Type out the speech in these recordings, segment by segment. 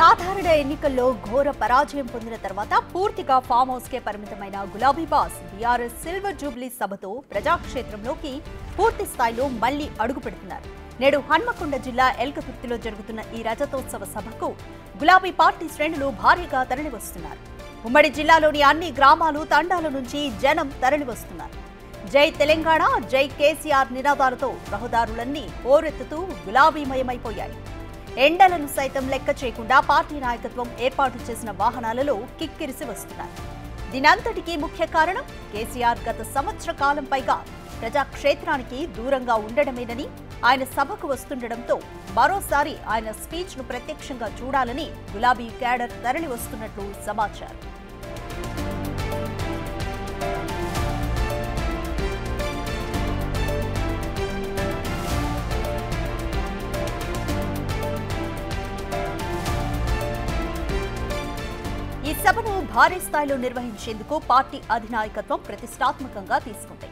సాధారణ ఎన్నికల్లో ఘోర పరాజయం పొందిన తర్వాత పూర్తిగా ఫామ్ హౌస్ కే పరిమితమైన గులాబీ బాస్ బీఆర్ఎస్ సిల్వర్ జూబ్లీ సభతో ప్రజాక్షేత్రంలోకి పూర్తి స్థాయిలో మళ్లీ అడుగు పెడుతున్నారు. నేడు హన్మకొండ జిల్లా ఎల్కతుర్తిలో జరుగుతున్న ఈ రజతోత్సవ సభకు గులాబీ పార్టీ శ్రేణులు భారీగా తరలివస్తున్నారు. ఉమ్మడి జిల్లాలోని అన్ని గ్రామాలు తండాల నుంచి జనం తరలివస్తున్నారు. జై తెలంగాణ, జై కేసీఆర్ నినాదాలతో రహదారులన్నీ హోరెత్తుతూ గులాబీమయమైపోయాయి. ఎండలను సైతం లెక్క చేయకుండా పార్టీ నాయకత్వం ఏర్పాటు చేసిన వాహనాలలో కిక్కిరిసి వస్తున్నారు. దీనంతటికీ ముఖ్య కారణం కేసీఆర్ గత సంవత్సర కాలం పైగా ప్రజాక్షేత్రానికి దూరంగా ఉండడమేనని, ఆయన సభకు వస్తుండటంతో మరోసారి ఆయన స్పీచ్ ను ప్రత్యక్షంగా చూడాలని గులాబీ క్యాడర్ తరలి వస్తున్నట్లు సమాచారం. ఈ సభను భారీ స్థాయిలో నిర్వహించేందుకు పార్టీ అధినాయకత్వం ప్రతిష్టాత్మకంగా తీసుకుంది.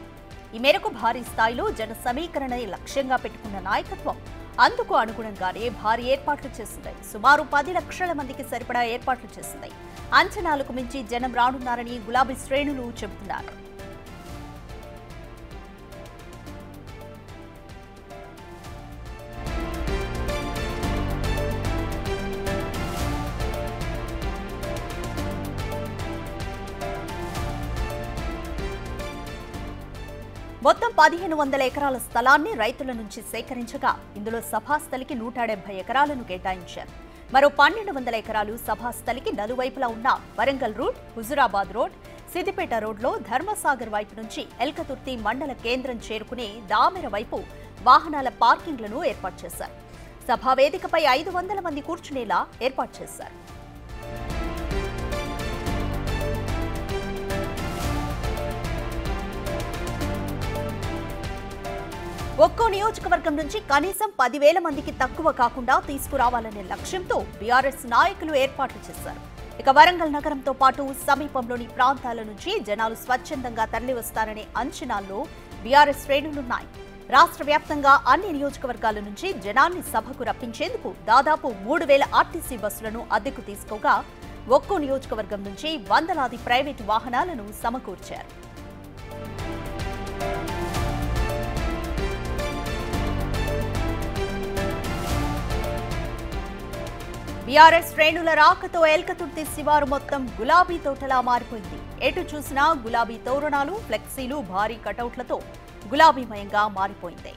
ఈ మేరకు భారీ స్థాయిలో జన సమీకరణ లక్ష్యంగా పెట్టుకున్న నాయకత్వం అందుకు అనుగుణంగానే భారీ ఏర్పాట్లు చేసింది. సుమారు 10 లక్షల మందికి సరిపడా ఏర్పాట్లు చేసింది. అంచనాలకు మించి జనం రానున్నారని గులాబీ శ్రేణులు చెబుతున్నారు. మొత్తం 1500 ఎకరాల స్థలాన్ని రైతుల నుంచి సేకరించగా ఇందులో సభాస్థలికి 170 ఎకరాలను కేటాయించారు. మరో 1200 ఎకరాలు సభాస్థలికి నలువైపులా ఉన్న వరంగల్ రోడ్, హుజురాబాద్ రోడ్, సిద్దిపేట రోడ్లో ధర్మసాగర్ వైపు నుంచి ఎల్కతుర్తి మండల కేంద్రం చేరుకునే దామెర వైపు వాహనాల పార్కింగ్లను ఏర్పాటు చేశారు. సభా వేదికపై 500 మంది కూర్చునేలా ఏర్పాటు చేశారు. ఒక్కో నియోజకవర్గం నుంచి కనీసం 10,000 మందికి తక్కువ కాకుండా తీసుకురావాలనే లక్ష్యంతో బీఆర్ఎస్ నాయకులు ఏర్పాట్లు చేశారు. ఇక వరంగల్ నగరంతో పాటు సమీపంలోని ప్రాంతాల నుంచి జనాలు స్వచ్ఛందంగా తరలివస్తారనే అంచనాల్లో బీఆర్ఎస్ శ్రేణులున్నాయి. రాష్ట్ర వ్యాప్తంగా అన్ని నియోజకవర్గాల నుంచి జనాన్ని సభకు రప్పించేందుకు దాదాపు 3,000 ఆర్టీసీ బస్సులను అద్దెకు తీసుకోగా ఒక్కో నియోజకవర్గం నుంచి వందలాది ప్రైవేటు వాహనాలను సమకూర్చారు. బీఆర్ఎస్ శ్రేణుల రాకతో ఎల్కతుర్తి శివారు మొత్తం గులాబీ తోటలా మారిపోయింది. ఎటు చూసినా గులాబీ తోరణాలు, ఫ్లెక్సీలు, భారీ కటౌట్లతో గులాబీమయంగా మారిపోయింది.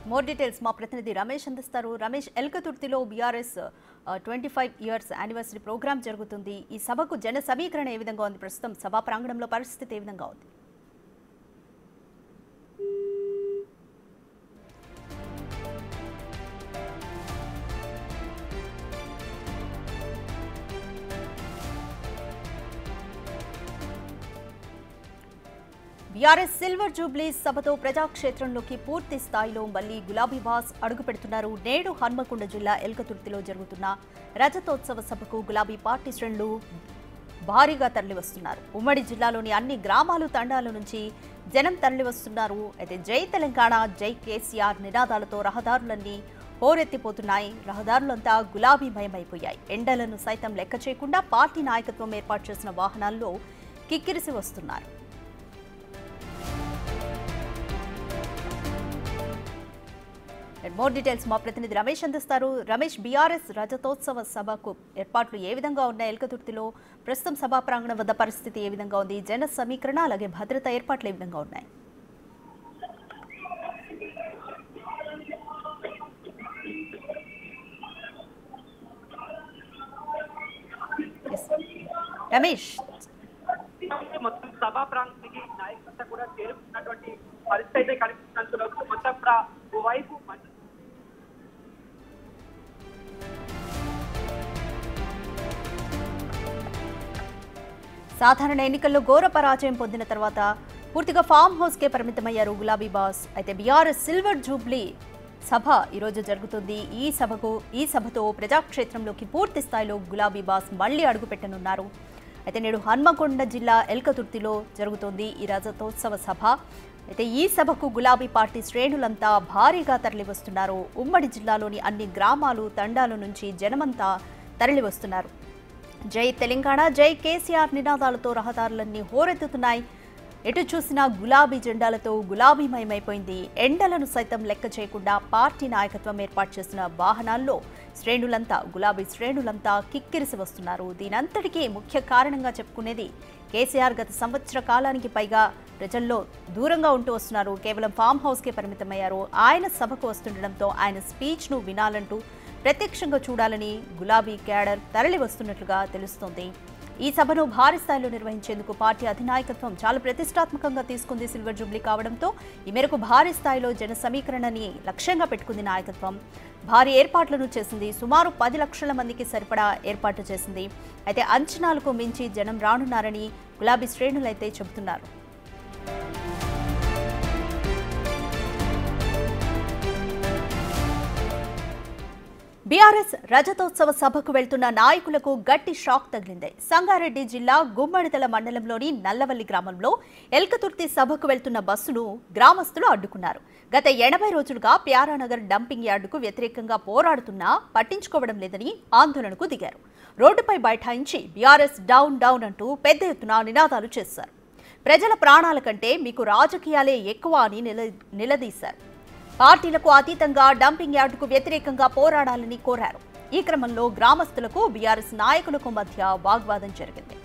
మోర్ డీటెయిల్స్ మా ప్రతినిధి రమేష్ అందిస్తారు. రమేష్, ఎల్కతుర్తిలో బీఆర్ఎస్ 25 ఇయర్స్ యానివర్సరీ ప్రోగ్రామ్ జరుగుతుంది. ఈ సభకు జన సమీకరణ ఏ విధంగా ఉంది? ప్రస్తుతం సభా ప్రాంగణంలో పరిస్థితి ఏ విధంగా ఉంది? బీఆర్ఎస్ సిల్వర్ జూబ్లీ సభతో ప్రజాక్షేత్రంలోకి పూర్తి స్థాయిలో మళ్లీ గులాబీ బాస్ అడుగు పెడుతున్నారు. నేడు హన్మకొండ జిల్లా ఎల్కతుర్తిలో జరుగుతున్న రజతోత్సవ సభకు గులాబీ పార్టీ శ్రేణులు భారీగా తరలివస్తున్నారు. ఉమ్మడి జిల్లాలోని అన్ని గ్రామాలు తండాల నుంచి జనం తరలివస్తున్నారు. అయితే జై తెలంగాణ, జై కేసీఆర్ నినాదాలతో రహదారులన్నీ హోరెత్తిపోతున్నాయి. రహదారులంతా గులాబీమయమైపోయాయి. ఎండలను సైతం లెక్క చేయకుండా పార్టీ నాయకత్వం ఏర్పాటు చేసిన వాహనాల్లో కిక్కిరిసి వస్తున్నారు. మోర్ డీటెయిల్స్ మా ప్రతినిధి రమేష్ అందిస్తారు. రమేష్, బీఆర్ఎస్ రజతోత్సవ సభకు ఏర్పాట్లు ఏ విధంగా ఉన్నాయి? ఎల్కతుర్తిలో ప్రస్తుతం సభా ప్రాంగణం వద్ద పరిస్థితి ఏ విధంగా ఉంది? జన సమీకరణ అలాగే భద్రతా ఏర్పాట్లు ఏ విధంగా ఉన్నాయి? రమేష్, మొత్తం సభా ప్రాంతానికి నాయకులంతా కూడా చేరుకున్నటువంటి పరిస్థితి అయితే కనిపిస్తున్నట్టు మొత్తం కూడా ఓవైపు సాధారణ ఎన్నికల్లో ఘోర పరాజయం పొందిన తర్వాత పూర్తిగా ఫామ్ హౌస్ కే పరిమితమయ్యారు గులాబీ బాస్. అయితే బీఆర్ఎస్ సిల్వర్ జూబ్లీ సభ ఈరోజు జరుగుతుంది. ఈ సభతో ప్రజాక్షేత్రంలోకి పూర్తి స్థాయిలో గులాబీ బాస్ మళ్లీ అడుగుపెట్టనున్నారు. అయితే నేడు హన్మకొండ జిల్లా ఎల్కతుర్తిలో జరుగుతోంది ఈ రజతోత్సవ సభ. అయితే ఈ సభకు గులాబీ పార్టీ శ్రేణులంతా భారీగా తరలివస్తున్నారు. ఉమ్మడి జిల్లాలోని అన్ని గ్రామాలు తండాల నుంచి జనమంతా తరలివస్తున్నారు. జై తెలంగాణ, జై కేసీఆర్ నినాదాలతో రహదారులన్నీ హోరెత్తుతున్నాయి. ఎటు చూసినా గులాబీ జెండాలతో గులాబీమయమైపోయింది. ఎండలను సైతం లెక్క చేయకుండా పార్టీ నాయకత్వం ఏర్పాటు చేసిన వాహనాల్లో గులాబీ శ్రేణులంతా కిక్కిరిసి వస్తున్నారు. దీనంతటికీ ముఖ్య కారణంగా చెప్పుకునేది కేసీఆర్ గత సంవత్సర కాలానికి పైగా ప్రజల్లో దూరంగా ఉంటూ వస్తున్నారు. కేవలం ఫామ్ హౌస్కే పరిమితమయ్యారు. ఆయన సభకు వస్తుండటంతో ఆయన స్పీచ్ను వినాలంటూ ప్రత్యక్షంగా చూడాలని గులాబీ క్యాడర్ తరలి వస్తున్నట్లుగా తెలుస్తోంది. ఈ సభను భారీ స్థాయిలో నిర్వహించేందుకు పార్టీ అధినాయకత్వం చాలా ప్రతిష్టాత్మకంగా తీసుకుంది. సిల్వర్ జూబ్లీ కావడంతో ఈ మేరకు భారీ స్థాయిలో జన సమీకరణని లక్ష్యంగా పెట్టుకుంది నాయకత్వం. భారీ ఏర్పాట్లను చేసింది. సుమారు 10 లక్షల మందికి సరిపడా ఏర్పాట్లు చేసింది. అయితే అంచనాలకు మించి జనం రానున్నారని గులాబీ శ్రేణులైతే చెబుతున్నారు. బీఆర్ఎస్ రజతోత్సవ సభకు వెళ్తున్న నాయకులకు గట్టి షాక్ తగిలింది. సంగారెడ్డి జిల్లా గుమ్మడిదల మండలంలోని నల్లవల్లి గ్రామంలో ఎల్కతుర్తి సభకు వెళ్తున్న బస్సును గ్రామస్తులు అడ్డుకున్నారు. గత 80 రోజులుగా ప్యారానగర్ డంపింగ్ యార్డుకు వ్యతిరేకంగా పోరాడుతున్నా పట్టించుకోవడం లేదని ఆందోళనకు దిగారు. రోడ్డుపై బైఠాయించి బీఆర్ఎస్ డౌన్ డౌన్ అంటూ పెద్ద ఎత్తున నినాదాలు చేశారు. ప్రజల ప్రాణాల కంటే మీకు రాజకీయాలే ఎక్కువ అని నిలదీశారు. పార్టీలకు అతీతంగా డంపింగ్ యార్డుకు వ్యతిరేకంగా పోరాడాలని కోరారు. ఈ క్రమంలో గ్రామస్తులకు బీఆర్ఎస్ నాయకులకు మధ్య వాగ్వాదం జరిగింది.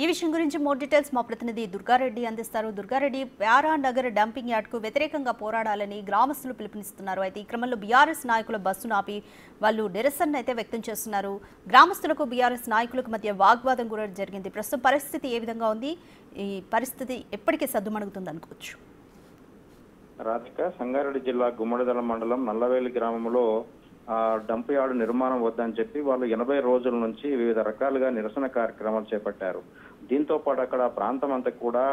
ఈ విషయం గురించి మోర్ డీటెయిల్స్ మా ప్రతినిధి దుర్గారెడ్డి అందిస్తారు. దుర్గారెడ్డి, ప్యారానగర్ డంపింగ్ యార్డ్కు వ్యతిరేకంగా పోరాడాలని గ్రామస్తులు పిలుపునిస్తున్నారు. అయితే ఈ క్రమంలో బీఆర్ఎస్ నాయకుల బస్సును ఆపి వాళ్ళు నిరసన అయితే వ్యక్తం చేస్తున్నారు. గ్రామస్తులకు బీఆర్ఎస్ నాయకులకు మధ్య వాగ్వాదం కూడా జరిగింది. ప్రస్తుతం పరిస్థితి ఏ విధంగా ఉంది? ఈ పరిస్థితి ఎప్పటికీ సద్దుమణుగుతుంది అనుకోవచ్చు? రాధిక, సంగారెడ్డి జిల్లా గుమ్మడిదల మండలం నల్లవేలి గ్రామంలో డంప్ యార్డు నిర్మాణం వద్దని చెప్పి వాళ్ళు 80 రోజుల నుంచి వివిధ రకాలుగా నిరసన కార్యక్రమాలు చేపట్టారు. దీంతో పాటు అక్కడ ప్రాంతం అంతా కూడా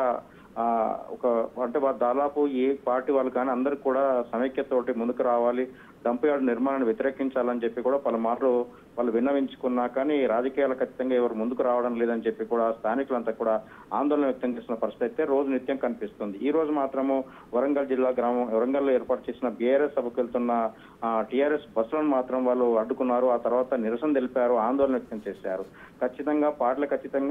అంటే దాదాపు ఏ పార్టీ వాళ్ళు కానీ అందరూ కూడా సమైక్యతోటి ముందుకు రావాలి, డంప్ యార్డు నిర్మాణాన్ని వ్యతిరేకించాలని చెప్పి కూడా పలుమార్లు వాళ్ళు విన్నవించుకున్నా కానీ రాజకీయాలు ఖచ్చితంగా ఎవరు ముందుకు రావడం లేదని చెప్పి కూడా స్థానికులంతా కూడా ఆందోళన వ్యక్తం చేసిన పరిస్థితి అయితే రోజు నిత్యం కనిపిస్తుంది. ఈ రోజు మాత్రము వరంగల్లో ఏర్పాటు చేసిన బీఆర్ఎస్ సభకు వెళ్తున్న టీఆర్ఎస్ బస్సులను మాత్రం వాళ్ళు అడ్డుకున్నారు. ఆ తర్వాత నిరసన తెలిపారు, ఆందోళన వ్యక్తం చేశారు. ఖచ్చితంగా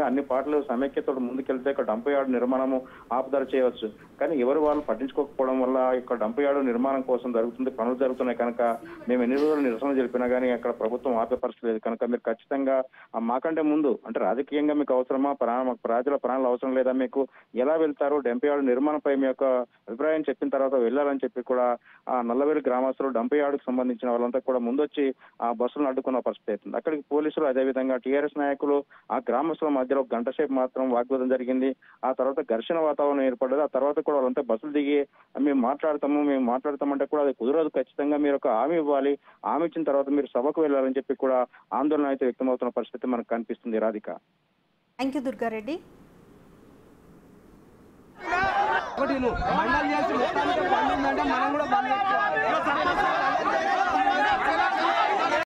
అన్ని పార్టీలు సమైక్యతో ముందుకెళ్తే ఇక్కడ డంప్ యార్డు నిర్మాణము ఆపుదల చేయవచ్చు. కానీ ఎవరు వాళ్ళు పట్టించుకోకపోవడం వల్ల ఇక్కడ డంప్ యార్డు నిర్మాణం కోసం పనులు జరుగుతున్నాయి కనుక మేము ఎన్ని రోజులు నిరసన తెలిపినా కానీ అక్కడ ప్రభుత్వం ఆపే పరిస్థితి లేదు. కనుక మీరు ఖచ్చితంగా మాకంటే ముందు అంటే రాజకీయంగా మీకు అవసరమా, ప్రజల ప్రాణాలు అవసరం లేదా, మీకు ఎలా వెళ్తారు, డంప్ యార్డు నిర్మాణంపై మీ యొక్క అభిప్రాయం చెప్పిన తర్వాత వెళ్ళాలని చెప్పి కూడా నల్లవేలి గ్రామస్తులు డంప్ యార్డుకు సంబంధించిన వాళ్ళంతా కూడా ముందొచ్చి ఆ బస్సులను అడ్డుకున్న పరిస్థితి అవుతుంది. అక్కడికి పోలీసులు అదేవిధంగా టీఆర్ఎస్ నాయకులు ఆ గ్రామస్తుల మధ్యలో గంట సేపు మాత్రం వాగ్వాదం జరిగింది. ఆ తర్వాత ఘర్షణ వాతావరణం ఏర్పడ్డది. ఆ తర్వాత కూడా వాళ్ళంతా బస్సులు దిగి మేము మాట్లాడతామంటే కూడా అది కుదరదు, ఖచ్చితంగా మీరు ఒక హామీ ఇవ్వాలి, హామీ ఇచ్చిన తర్వాత మీరు సభకు వెళ్ళాలని చెప్పి కూడా ఆందోళన అయితే వ్యక్తమవుతున్న పరిస్థితి మనకు కనిపిస్తుంది. Radhika, thank you Durga Reddy. మండలి చేసి మొత్తానికి బండి ఉందంటే మనం కూడా బంద్ చేసుకోవాలి.